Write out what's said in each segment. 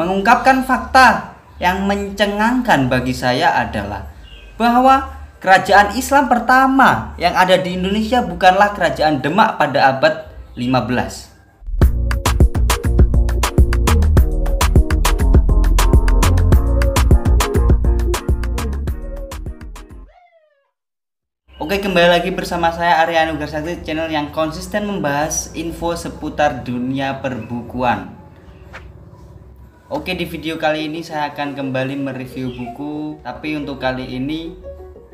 mengungkapkan fakta yang mencengangkan bagi saya adalah bahwa kerajaan Islam pertama yang ada di Indonesia bukanlah kerajaan Demak pada abad 15. Oke, kembali lagi bersama saya Arya Anugrah Sakti, channel yang konsisten membahas info seputar dunia perbukuan. Oke, di video kali ini saya akan kembali mereview buku, tapi untuk kali ini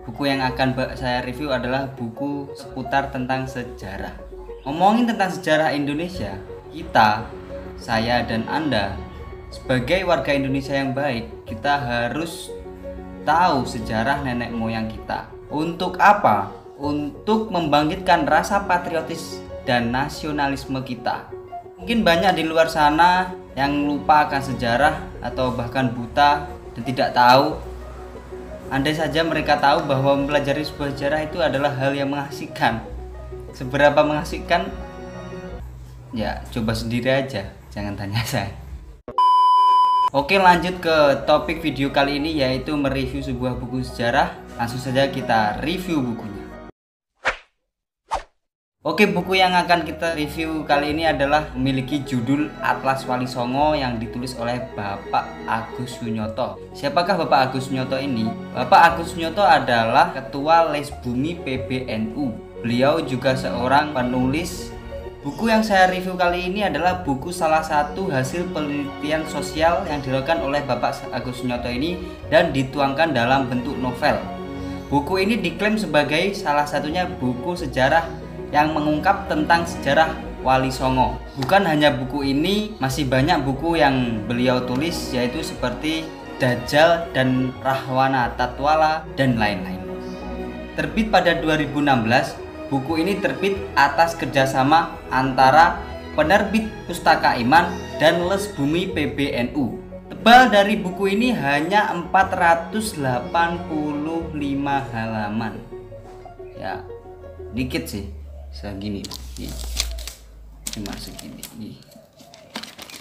buku yang akan saya review adalah buku seputar tentang sejarah. Ngomongin tentang sejarah Indonesia, saya dan Anda sebagai warga Indonesia yang baik, kita harus tahu sejarah nenek moyang kita. Untuk apa? Untuk membangkitkan rasa patriotis dan nasionalisme kita. Mungkin banyak di luar sana yang lupa akan sejarah atau bahkan buta dan tidak tahu. Andai saja mereka tahu bahwa mempelajari sebuah sejarah itu adalah hal yang mengasihkan. Seberapa mengasihkan? Ya, coba sendiri aja, jangan tanya saya. Oke, lanjut ke topik video kali ini, yaitu mereview sebuah buku sejarah. Langsung saja kita review bukunya. Oke, buku yang akan kita review kali ini adalah memiliki judul Atlas Wali Songo yang ditulis oleh Bapak Agus Sunyoto. Siapakah Bapak Agus Sunyoto ini? Bapak Agus Sunyoto adalah Ketua Les Bumi PBNU. Beliau juga seorang penulis. Buku yang saya review kali ini adalah buku salah satu hasil penelitian sosial yang dilakukan oleh Bapak Agus Sunyoto ini dan dituangkan dalam bentuk novel. Buku ini diklaim sebagai salah satunya buku sejarah yang mengungkap tentang sejarah Wali Songo. Bukan hanya buku ini, masih banyak buku yang beliau tulis, yaitu seperti Dajjal dan Rahwana Tatwala dan lain-lain. Terbit pada 2016, buku ini terbit atas kerjasama antara Penerbit Pustaka Iman dan Les Bumi PBNU. Tebal dari buku ini hanya 485 halaman. Ya, dikit sih. Segini nih, cuma segini nih,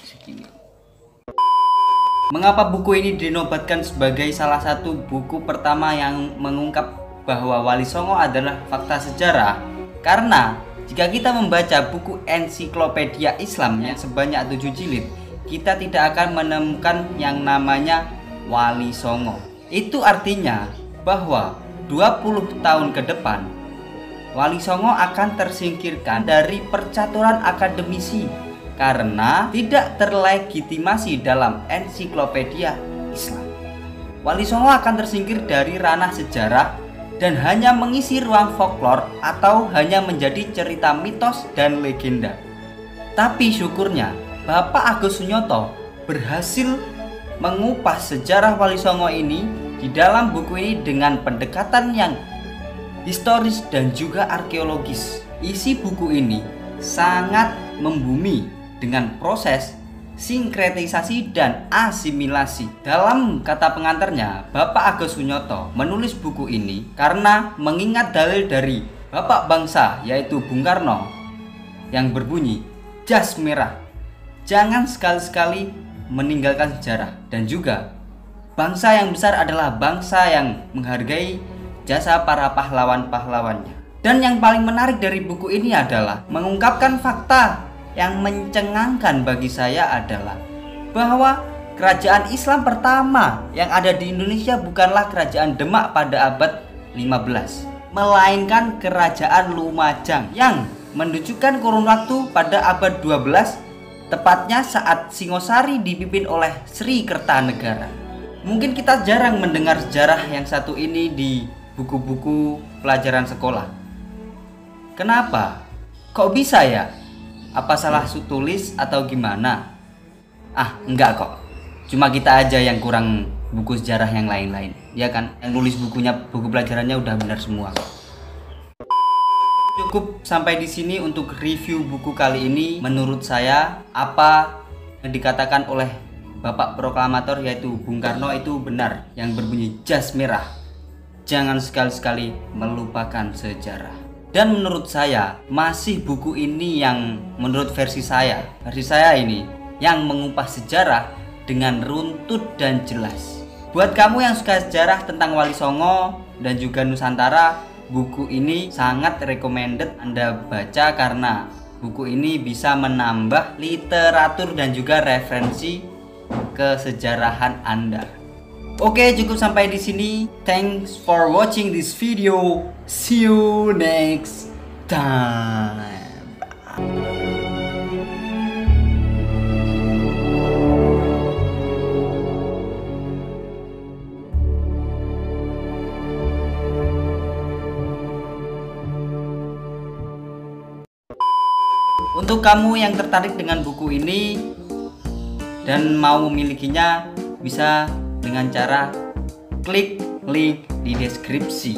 segini. Mengapa buku ini dinobatkan sebagai salah satu buku pertama yang mengungkap bahwa Wali Songo adalah fakta sejarah? Karena jika kita membaca buku ensiklopedia Islam yang sebanyak 7 jilid, kita tidak akan menemukan yang namanya Wali Songo. Itu artinya bahwa 20 tahun ke depan Wali Songo akan tersingkirkan dari percaturan akademisi karena tidak terlegitimasi dalam ensiklopedia Islam. Wali Songo akan tersingkir dari ranah sejarah dan hanya mengisi ruang folklore atau hanya menjadi cerita mitos dan legenda. Tapi syukurnya Bapak Agus Sunyoto berhasil mengupas sejarah Wali Songo ini di dalam buku ini dengan pendekatan yang historis dan juga arkeologis. Isi buku ini sangat membumi dengan proses sinkretisasi dan asimilasi. Dalam kata pengantarnya, Bapak Agus Sunyoto menulis buku ini karena mengingat dalil dari Bapak Bangsa yaitu Bung Karno yang berbunyi, jas merah, jangan sekali-sekali meninggalkan sejarah. Dan juga bangsa yang besar adalah bangsa yang menghargai jasa para pahlawan-pahlawannya. Dan yang paling menarik dari buku ini adalah mengungkapkan fakta yang mencengangkan bagi saya adalah bahwa kerajaan Islam pertama yang ada di Indonesia bukanlah kerajaan Demak pada abad 15, melainkan kerajaan Lumajang yang menunjukkan kurun waktu pada abad 12, tepatnya saat Singosari dipimpin oleh Sri Kertanegara. Mungkin kita jarang mendengar sejarah yang satu ini di buku-buku pelajaran sekolah. Kenapa? Kok bisa ya? Apa salah tulis atau gimana? Enggak kok. Cuma kita aja yang kurang buku sejarah yang lain-lain. Ya kan? Yang nulis bukunya, buku pelajarannya udah benar semua kok. Cukup sampai di sini untuk review buku kali ini. Menurut saya, apa yang dikatakan oleh Bapak Proklamator yaitu Bung Karno itu benar, yang berbunyi jas merah, jangan sekali-sekali melupakan sejarah. Dan menurut saya masih buku ini yang menurut versi saya ini yang mengupas sejarah dengan runtut dan jelas. Buat kamu yang suka sejarah tentang Wali Songo dan juga Nusantara, buku ini sangat recommended Anda baca karena buku ini bisa menambah literatur dan juga referensi kesejarahan Anda. Oke, cukup sampai di sini. Thanks for watching this video. See you next time. Untuk kamu yang tertarik dengan buku ini dan mau memilikinya, bisa dengan cara klik link di deskripsi.